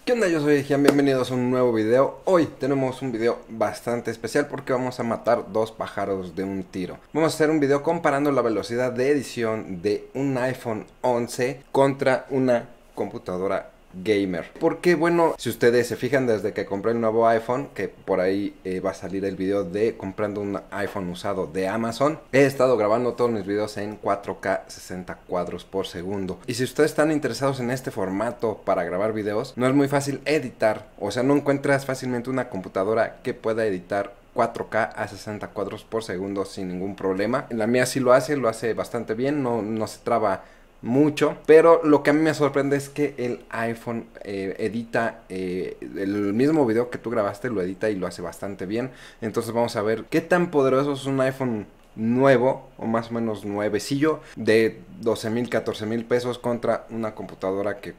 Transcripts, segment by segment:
¿Qué onda? Yo soy Gian, bienvenidos a un nuevo video. Hoy tenemos un video bastante especial porque vamos a matar dos pájaros de un tiro. Vamos a hacer un video comparando la velocidad de edición de un iPhone 11 contra una computadora gamer. Porque bueno, si ustedes se fijan desde que compré el nuevo iPhone, que por ahí va a salir el video de comprando un iPhone usado de Amazon, he estado grabando todos mis videos en 4K 60 cuadros por segundo. Y si ustedes están interesados en este formato para grabar videos, no es muy fácil editar, o sea, no encuentras fácilmente una computadora que pueda editar 4K a 60 cuadros por segundo sin ningún problema. La mía sí lo hace bastante bien, no se traba mucho, pero lo que a mí me sorprende es que el iPhone edita el mismo video que tú grabaste, lo edita y lo hace bastante bien. Entonces vamos a ver qué tan poderoso es un iPhone nuevo, o más o menos nuevecillo, de 12,000, 14,000 pesos contra una computadora que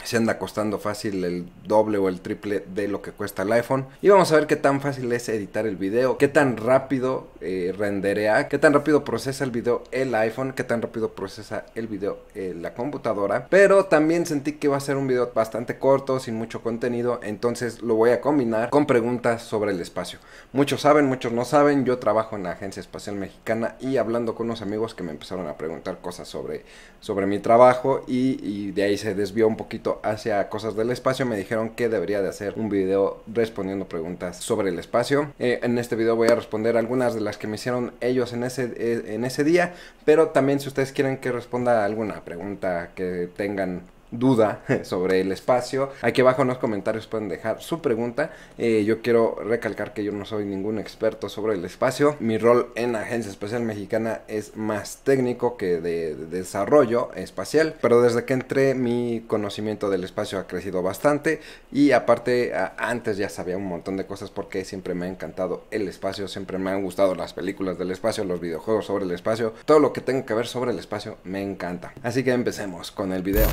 se anda costando fácil el doble o el triple de lo que cuesta el iPhone. Y vamos a ver qué tan fácil es editar el video, qué tan rápido renderea, qué tan rápido procesa el video el iPhone, qué tan rápido procesa el video la computadora. Pero también sentí que va a ser un video bastante corto, sin mucho contenido, entonces lo voy a combinar con preguntas sobre el espacio. Muchos saben, muchos no saben, yo trabajo en la Agencia Espacial Mexicana y hablando con unos amigos que me empezaron a preguntar cosas sobre mi trabajo y de ahí se desvió un poquito hacia cosas del espacio. Me dijeron que debería de hacer un video respondiendo preguntas sobre el espacio. En este video voy a responder algunas de las que me hicieron ellos en ese día, pero también si ustedes quieren que responda alguna pregunta que tengan duda sobre el espacio, aquí abajo en los comentarios pueden dejar su pregunta. Yo quiero recalcar que yo no soy ningún experto sobre el espacio. Mi rol en la Agencia Espacial Mexicana es más técnico que de desarrollo espacial, pero desde que entré mi conocimiento del espacio ha crecido bastante y aparte antes ya sabía un montón de cosas porque siempre me ha encantado el espacio, siempre me han gustado las películas del espacio, los videojuegos sobre el espacio, todo lo que tenga que ver sobre el espacio me encanta. Así que empecemos con el video.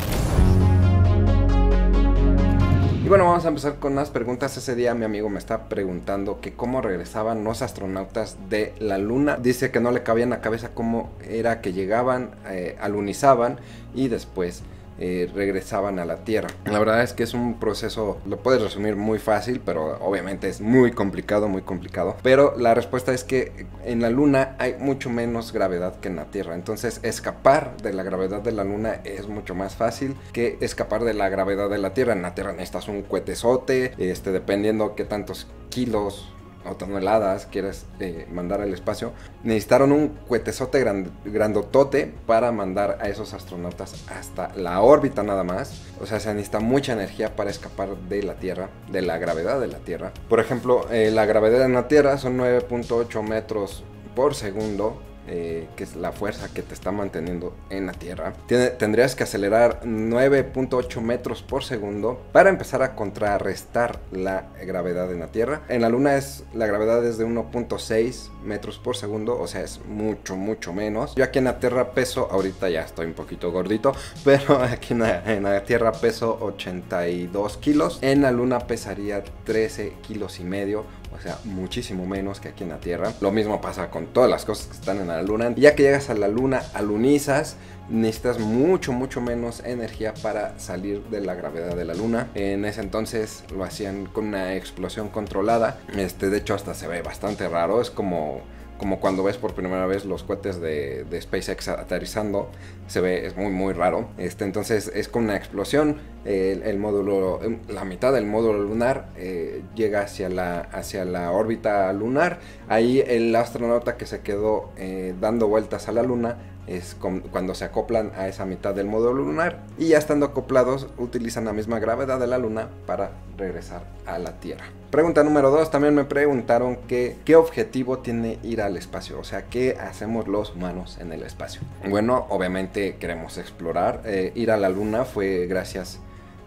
Y bueno, vamos a empezar con las preguntas. Ese día mi amigo me está preguntando que cómo regresaban los astronautas de la luna. Dice que no le cabía en la cabeza cómo era que llegaban, alunizaban y después regresaban a la Tierra. La verdad es que es un proceso, lo puedes resumir muy fácil, pero obviamente es muy complicado, pero la respuesta es que en la Luna hay mucho menos gravedad que en la Tierra, entonces escapar de la gravedad de la Luna es mucho más fácil que escapar de la gravedad de la Tierra. En la Tierra necesitas un cohetezote, dependiendo qué tantos kilos o toneladas quieres mandar al espacio. Necesitaron un cohetezote grandotote para mandar a esos astronautas hasta la órbita nada más. O sea, se necesita mucha energía para escapar de la Tierra, de la gravedad de la Tierra. Por ejemplo, la gravedad en la Tierra son 9.8 metros por segundo. Que es la fuerza que te está manteniendo en la Tierra. Tendrías que acelerar 9.8 metros por segundo para empezar a contrarrestar la gravedad en la Tierra. En la Luna la gravedad es de 1.6 metros por segundo, o sea, es mucho menos. Yo aquí en la Tierra peso, ahorita ya estoy un poquito gordito, pero aquí en la Tierra peso 82 kilos. En la Luna pesaría 13 kilos y medio. O sea, muchísimo menos que aquí en la Tierra. Lo mismo pasa con todas las cosas que están en la Luna. Ya que llegas a la Luna, alunizas, necesitas mucho menos energía para salir de la gravedad de la Luna. En ese entonces lo hacían con una explosión controlada. De hecho hasta se ve bastante raro. Es como cuando ves por primera vez los cohetes de SpaceX aterrizando. Es muy raro. Entonces es con una explosión. El módulo, la mitad del módulo lunar llega hacia la órbita lunar. Ahí el astronauta que se quedó dando vueltas a la Luna es cuando se acoplan a esa mitad del módulo lunar y ya estando acoplados utilizan la misma gravedad de la Luna para regresar a la Tierra. Pregunta número 2, también me preguntaron qué objetivo tiene ir al espacio, o sea, qué hacemos los humanos en el espacio. Bueno, obviamente queremos explorar. Ir a la Luna fue gracias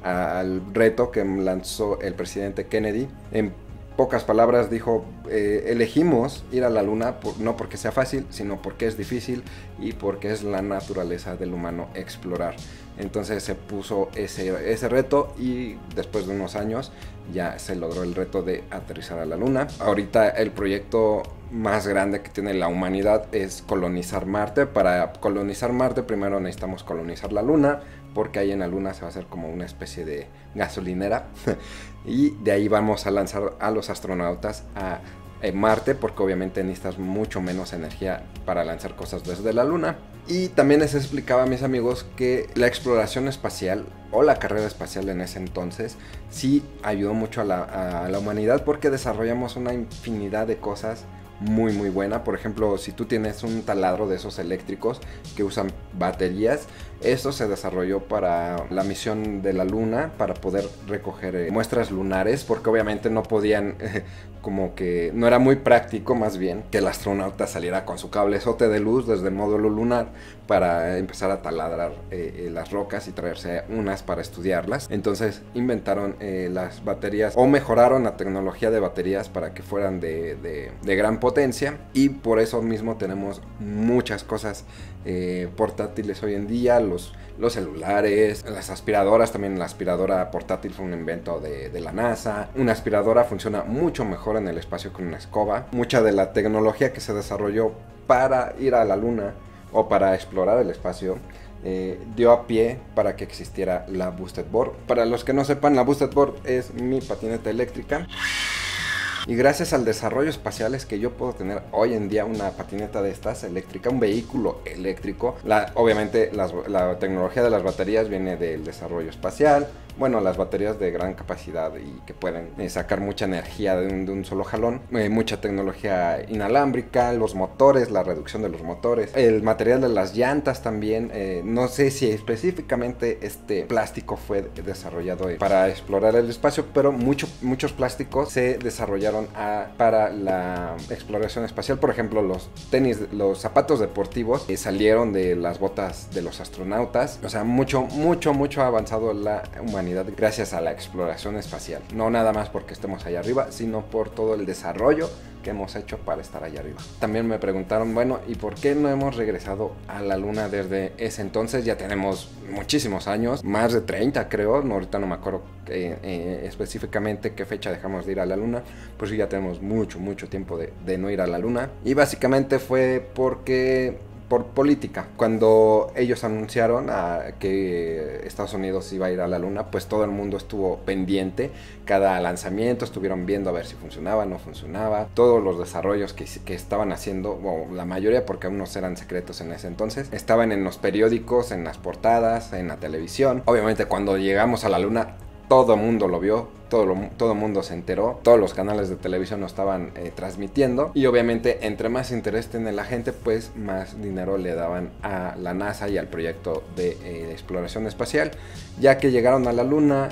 al reto que lanzó el presidente Kennedy. En pocas palabras dijo, elegimos ir a la luna no porque sea fácil, sino porque es difícil y porque es la naturaleza del humano explorar. Entonces se puso ese reto y después de unos años ya se logró el reto de aterrizar a la luna. Ahorita el proyecto más grande que tiene la humanidad es colonizar Marte. Para colonizar Marte primero necesitamos colonizar la luna, porque ahí en la luna se va a hacer como una especie de gasolinera y de ahí vamos a lanzar a los astronautas a Marte, porque obviamente necesitas mucho menos energía para lanzar cosas desde la luna. Y también les explicaba a mis amigos que la exploración espacial o la carrera espacial en ese entonces sí ayudó mucho a la humanidad, porque desarrollamos una infinidad de cosas muy buena. Por ejemplo, si tú tienes un taladro de esos eléctricos que usan baterías, esto se desarrolló para la misión de la luna, para poder recoger muestras lunares, porque obviamente no podían, como que no era muy práctico más bien que el astronauta saliera con su cablezote de luz desde el módulo lunar para empezar a taladrar las rocas y traerse unas para estudiarlas. Entonces inventaron las baterías, o mejoraron la tecnología de baterías para que fueran de gran potencia, y por eso mismo tenemos muchas cosas portátiles hoy en día, los celulares, las aspiradoras. También la aspiradora portátil fue un invento de la NASA. Una aspiradora funciona mucho mejor en el espacio que una escoba. Mucha de la tecnología que se desarrolló para ir a la luna o para explorar el espacio dio a pie para que existiera la Boosted Board. Para los que no sepan, la Boosted Board es mi patineta eléctrica. Y gracias al desarrollo espacial es que yo puedo tener hoy en día una patineta de estas eléctrica, un vehículo eléctrico. Obviamente la tecnología de las baterías viene del desarrollo espacial. Bueno, las baterías de gran capacidad y que pueden sacar mucha energía de un solo jalón. Mucha tecnología inalámbrica, los motores, la reducción de los motores. El material de las llantas también. No sé si específicamente este plástico fue desarrollado para explorar el espacio, pero muchos plásticos se desarrollaron para la exploración espacial. Por ejemplo, los zapatos deportivos salieron de las botas de los astronautas. O sea, mucho ha avanzado la humanidad gracias a la exploración espacial. No nada más porque estemos allá arriba, sino por todo el desarrollo que hemos hecho para estar allá arriba. También me preguntaron, bueno, ¿y por qué no hemos regresado a la luna desde ese entonces? Ya tenemos muchísimos años, más de 30 creo, no, ahorita no me acuerdo específicamente qué fecha dejamos de ir a la luna, pues ya tenemos mucho tiempo de no ir a la luna. Y básicamente fue por política. Cuando ellos anunciaron que Estados Unidos iba a ir a la luna, pues todo el mundo estuvo pendiente. Cada lanzamiento estuvieron viendo a ver si funcionaba, no funcionaba. Todos los desarrollos que estaban haciendo, o la mayoría, porque unos eran secretos en ese entonces, estaban en los periódicos, en las portadas, en la televisión. Obviamente cuando llegamos a la luna, todo el mundo lo vio, todo el mundo se enteró, todos los canales de televisión lo estaban transmitiendo, y obviamente entre más interés tiene la gente, pues más dinero le daban a la NASA y al proyecto de exploración espacial. Ya que llegaron a la luna,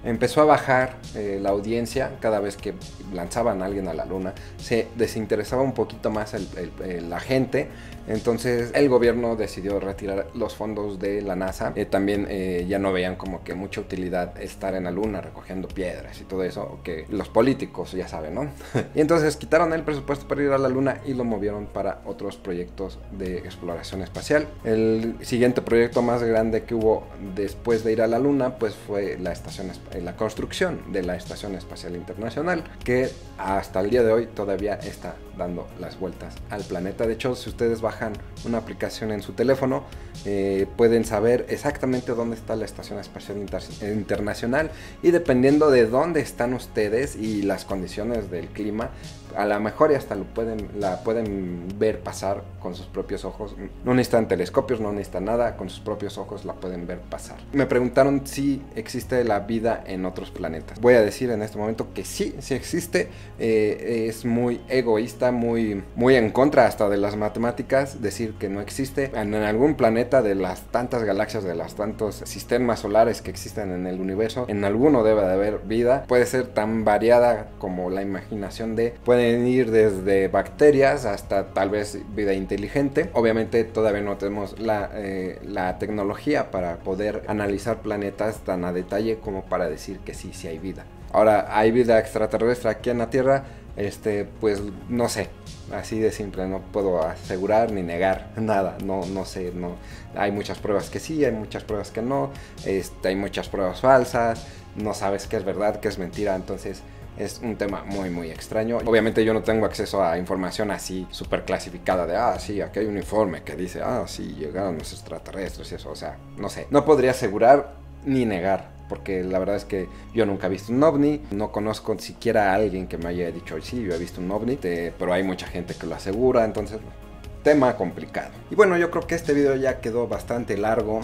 empezó a bajar la audiencia. Cada vez que lanzaban a alguien a la luna se desinteresaba un poquito más la gente. Entonces el gobierno decidió retirar los fondos de la NASA. También ya no veían como que mucha utilidad estar en la luna recogiendo piedras y todo eso, que los políticos ya saben, ¿no? Y entonces quitaron el presupuesto para ir a la luna y lo movieron para otros proyectos de exploración espacial. El siguiente proyecto más grande que hubo después de ir a la luna, pues fue la construcción de la Estación Espacial Internacional, que hasta el día de hoy todavía está dando las vueltas al planeta. De hecho, si ustedes bajan una aplicación en su teléfono, pueden saber exactamente dónde está la Estación Espacial Internacional, y dependiendo de dónde están ustedes y las condiciones del clima, a lo mejor hasta la pueden ver pasar con sus propios ojos. No necesitan telescopios, no necesitan nada, con sus propios ojos la pueden ver pasar. Me preguntaron si existe la vida en otros planetas. Voy a decir en este momento que sí existe. Es muy egoísta, muy en contra hasta de las matemáticas decir que no existe. En algún planeta de las tantas galaxias, de los tantos sistemas solares que existen en el universo, en alguno debe de haber vida. Puede ser tan variada como la imaginación pueden ir desde bacterias hasta tal vez vida inteligente. Obviamente todavía no tenemos la tecnología para poder analizar planetas tan a detalle como para decir que sí, sí hay vida. Ahora, ¿hay vida extraterrestre aquí en la Tierra? Pues no sé, así de simple, no puedo asegurar ni negar nada, no sé, no. Hay muchas pruebas que sí, hay muchas pruebas que no, hay muchas pruebas falsas, no sabes qué es verdad, qué es mentira, entonces es un tema muy muy extraño. Obviamente yo no tengo acceso a información así súper clasificada de, sí, aquí hay un informe que dice, sí, llegaron los extraterrestres y eso, o sea, no sé, no podría asegurar ni negar, porque la verdad es que yo nunca he visto un ovni, no conozco siquiera a alguien que me haya dicho, sí, yo he visto un ovni, pero hay mucha gente que lo asegura, entonces, tema complicado. Y bueno, yo creo que este video ya quedó bastante largo.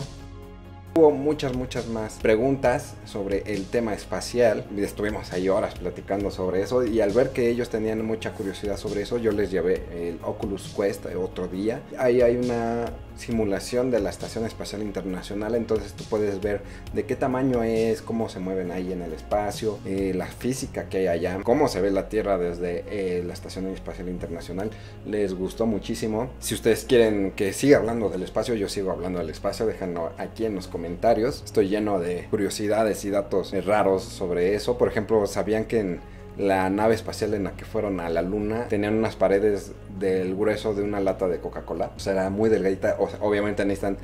Hubo muchas más preguntas sobre el tema espacial. Estuvimos ahí horas platicando sobre eso, y al ver que ellos tenían mucha curiosidad sobre eso, yo les llevé el Oculus Quest otro día. Ahí hay una simulación de la Estación Espacial Internacional, entonces tú puedes ver de qué tamaño es, cómo se mueven ahí en el espacio, la física que hay allá, cómo se ve la Tierra desde la Estación Espacial Internacional. Les gustó muchísimo. Si ustedes quieren que siga hablando del espacio, yo sigo hablando del espacio, déjenlo aquí en los comentarios. Estoy lleno de curiosidades y datos raros sobre eso. Por ejemplo, ¿sabían que en la nave espacial en la que fueron a la luna tenían unas paredes del grueso de una lata de Coca-Cola? O sea, era muy delgadita. Obviamente necesitan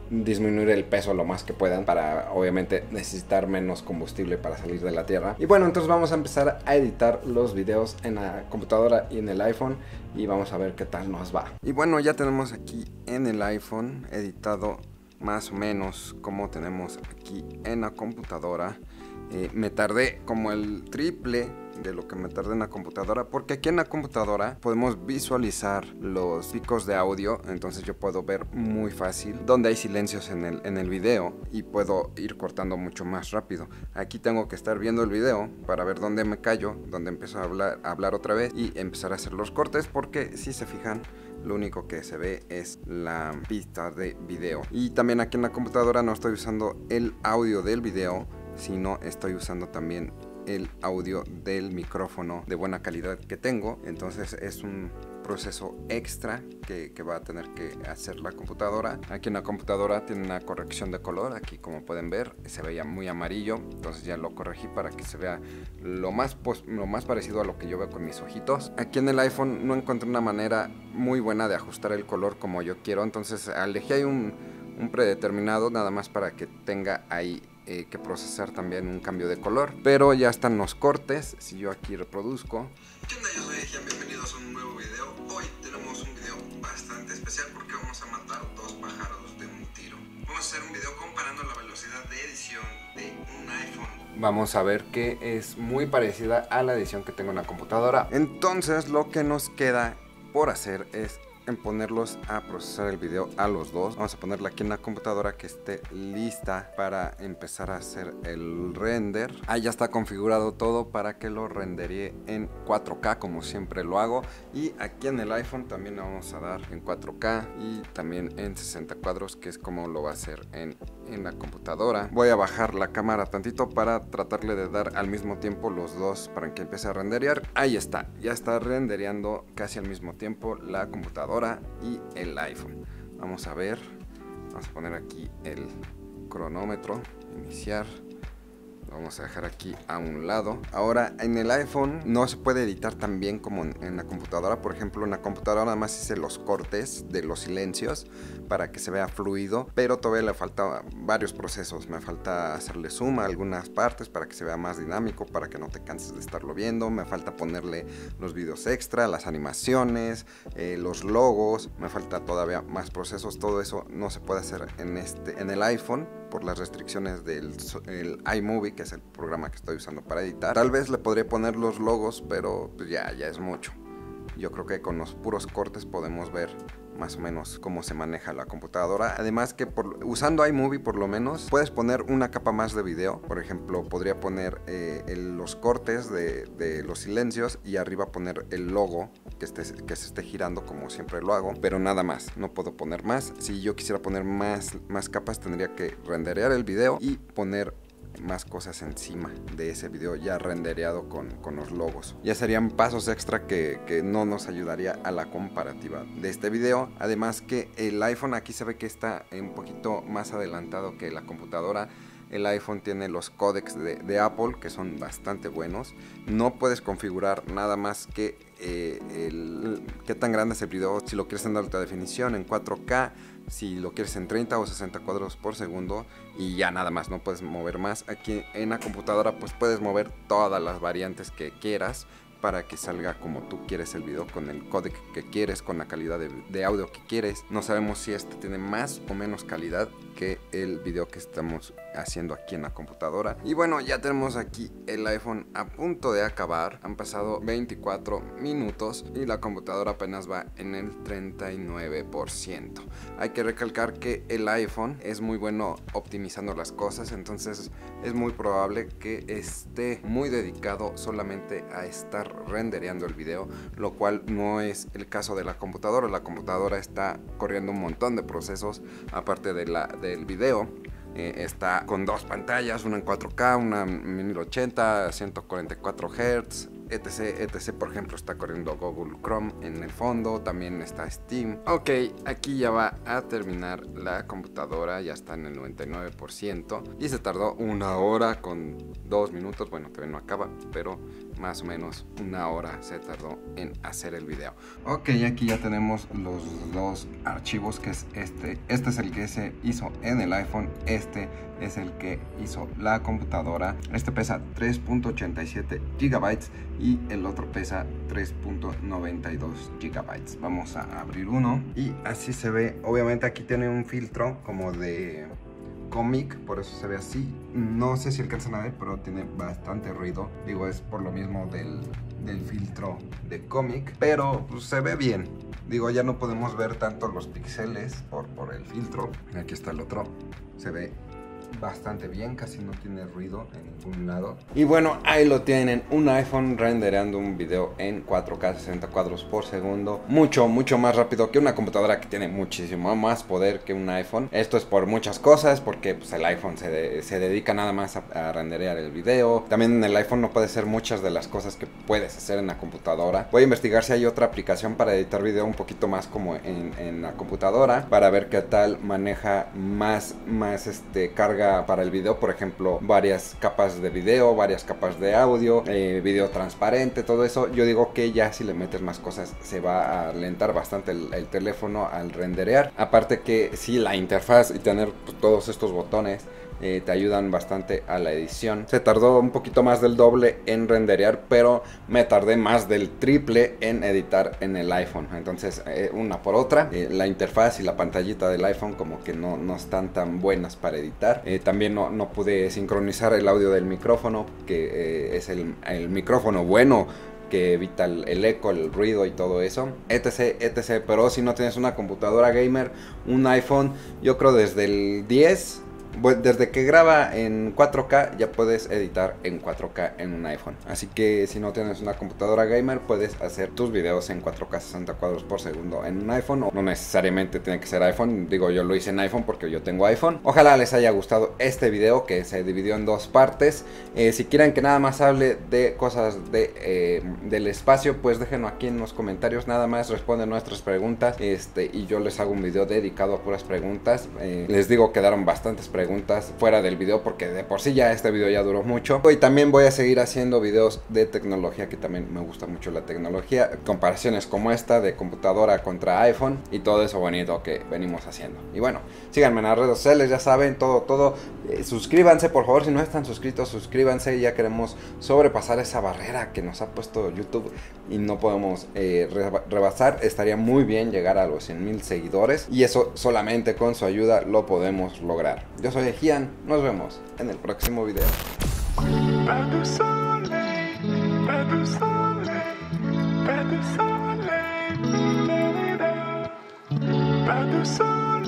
disminuir el peso lo más que puedan para obviamente necesitar menos combustible para salir de la Tierra. Y bueno, entonces vamos a empezar a editar los videos en la computadora y en el iPhone, y vamos a ver qué tal nos va. Y bueno, ya tenemos aquí en el iPhone editado más o menos como tenemos aquí en la computadora. Me tardé como el triple de lo que me tardé en la computadora, porque aquí en la computadora podemos visualizar los picos de audio, entonces yo puedo ver muy fácil dónde hay silencios en el video y puedo ir cortando mucho más rápido. Aquí tengo que estar viendo el video para ver dónde me callo, dónde empiezo a hablar otra vez y empezar a hacer los cortes, porque si se fijan, lo único que se ve es la pista de video. Y también aquí en la computadora no estoy usando el audio del video, sino estoy usando también el audio del micrófono de buena calidad que tengo. Entonces es un proceso extra que va a tener que hacer la computadora. Aquí en la computadora tiene una corrección de color. Aquí, como pueden ver, se veía muy amarillo, entonces ya lo corregí para que se vea lo más parecido a lo que yo veo con mis ojitos. Aquí en el iPhone no encontré una manera muy buena de ajustar el color como yo quiero, entonces elegí ahí un predeterminado nada más para que tenga ahí que procesar también un cambio de color. Pero ya están los cortes. Si yo aquí reproduzco. ¿Qué onda? Yo soy Ejian, bienvenidos a un nuevo video. Hoy tenemos un video bastante especial porque vamos a matar dos pájaros de un tiro. Vamos a hacer un video comparando la velocidad de edición de un iPhone. Vamos a ver que es muy parecida a la edición que tengo en la computadora. Entonces lo que nos queda por hacer es en ponerlos a procesar el video a los dos. Vamos a ponerla aquí en la computadora que esté lista para empezar a hacer el render. Ahí ya está configurado todo para que lo renderee en 4K como siempre lo hago, y aquí en el iPhone también le vamos a dar en 4K y también en 60 cuadros, que es como lo va a hacer en la computadora. Voy a bajar la cámara tantito para tratarle de dar al mismo tiempo los dos para que empiece a renderear. Ahí está, ya está rendereando casi al mismo tiempo la computadora y el iPhone. Vamos a ver, vamos a poner aquí el cronómetro, iniciar. Lo vamos a dejar aquí a un lado. Ahora, en el iPhone no se puede editar tan bien como en la computadora. Por ejemplo, en la computadora nada más hice los cortes de los silencios para que se vea fluido, pero todavía le falta varios procesos. Me falta hacerle zoom a algunas partes para que se vea más dinámico, para que no te canses de estarlo viendo. Me falta ponerle los videos extra, las animaciones, los logos. Me falta todavía más procesos. Todo eso no se puede hacer en el iPhone por las restricciones del iMovie, que es el programa que estoy usando para editar. Tal vez le podría poner los logos, pero pues ya es mucho. Yo creo que con los puros cortes podemos ver más o menos cómo se maneja la computadora. Además que usando iMovie por lo menos puedes poner una capa más de video. Por ejemplo, podría poner los cortes de los silencios y arriba poner el logo que se esté girando como siempre lo hago, pero nada más, no puedo poner más. Si yo quisiera poner más capas, tendría que renderear el video y poner más cosas encima de ese video ya rendereado con los logos. Ya serían pasos extra que no nos ayudaría a la comparativa de este video. Además que el iPhone aquí se ve que está un poquito más adelantado que la computadora. el iPhone tiene los códecs de Apple, que son bastante buenos. No puedes configurar nada más que qué tan grande es el video, si lo quieres en alta definición, en 4K, si lo quieres en 30 o 60 cuadros por segundo, y ya nada más, no puedes mover más. Aquí en la computadora pues puedes mover todas las variantes que quieras para que salga como tú quieres el video, con el códec que quieres, con la calidad de audio que quieres. No sabemos si este tiene más o menos calidad que el video que estamos haciendo aquí en la computadora. Y bueno, ya tenemos aquí el iPhone a punto de acabar. Han pasado 24 minutos y la computadora apenas va en el 39%. Hay que recalcar que el iPhone es muy bueno optimizando las cosas, entonces es muy probable que esté muy dedicado solamente a estar rendereando el video, lo cual no es el caso de la computadora. La computadora está corriendo un montón de procesos aparte del video. Está con dos pantallas, una en 4K, una en 1080, 144 Hz, etc. Por ejemplo, está corriendo Google Chrome en el fondo, también está Steam. Ok, aquí ya va a terminar la computadora, ya está en el 99% y se tardó 1 hora con 2 minutos. Bueno, todavía no acaba, pero más o menos 1 hora se tardó en hacer el video. Ok, aquí ya tenemos los dos archivos, que es este es el que se hizo en el iPhone, este es el que hizo la computadora. Este pesa 3.87 GB y el otro pesa 3.92 GB. Vamos a abrir uno y así se ve. Obviamente aquí tiene un filtro como de cómic, por eso se ve así. No sé si alcanzan a ver, pero tiene bastante ruido. Digo, es por lo mismo del filtro de cómic, pero pues, se ve bien. Digo, ya no podemos ver tanto los píxeles por el filtro. Aquí está el otro. Se ve bastante bien, casi no tiene ruido en ningún lado. Y bueno, ahí lo tienen, un iPhone rendereando un video en 4K 60 cuadros por segundo, mucho más rápido que una computadora que tiene muchísimo más poder que un iPhone. Esto es por muchas cosas, porque pues, el iPhone se dedica nada más a renderear el video. También en el iPhone no puede hacer muchas de las cosas que puedes hacer en la computadora. Voy a investigar si hay otra aplicación para editar video un poquito más como en la computadora, para ver qué tal maneja más carga para el video. Por ejemplo, varias capas de video, varias capas de audio, video transparente, todo eso. Yo digo que ya si le metes más cosas se va a alentar bastante el teléfono al renderear. Aparte que si la interfaz y tener pues, todos estos botones te ayudan bastante a la edición. Se tardó un poquito más del doble en renderear, pero me tardé más del triple en editar en el iPhone. Entonces una por otra, la interfaz y la pantallita del iPhone como que no están tan buenas para editar. También no pude sincronizar el audio del micrófono, que es el micrófono bueno, que evita el eco, el ruido y todo eso, etc. Pero si no tienes una computadora gamer, un iPhone, yo creo desde el 10, desde que graba en 4K ya puedes editar en 4K en un iPhone. Así que si no tienes una computadora gamer, puedes hacer tus videos en 4K 60 cuadros por segundo en un iPhone. No necesariamente tiene que ser iPhone, digo, yo lo hice en iPhone porque yo tengo iPhone. Ojalá les haya gustado este video, que se dividió en dos partes. Si quieren que nada más hable de cosas del espacio, pues déjenlo aquí en los comentarios. Nada más responden nuestras preguntas y yo les hago un video dedicado a puras preguntas. Les digo, quedaron bastantes preguntas fuera del video porque de por sí ya este video ya duró mucho. Y también voy a seguir haciendo videos de tecnología, que también me gusta mucho la tecnología, comparaciones como esta de computadora contra iPhone y todo eso bonito que venimos haciendo. Y bueno, síganme en las redes sociales, ya saben, todo. Suscríbanse, por favor, si no están suscritos, suscríbanse. Ya queremos sobrepasar esa barrera que nos ha puesto YouTube y no podemos rebasar. Estaría muy bien llegar a los 100,000 seguidores y eso solamente con su ayuda lo podemos lograr. Yo soy Gian, nos vemos en el próximo video. Pas de soleil.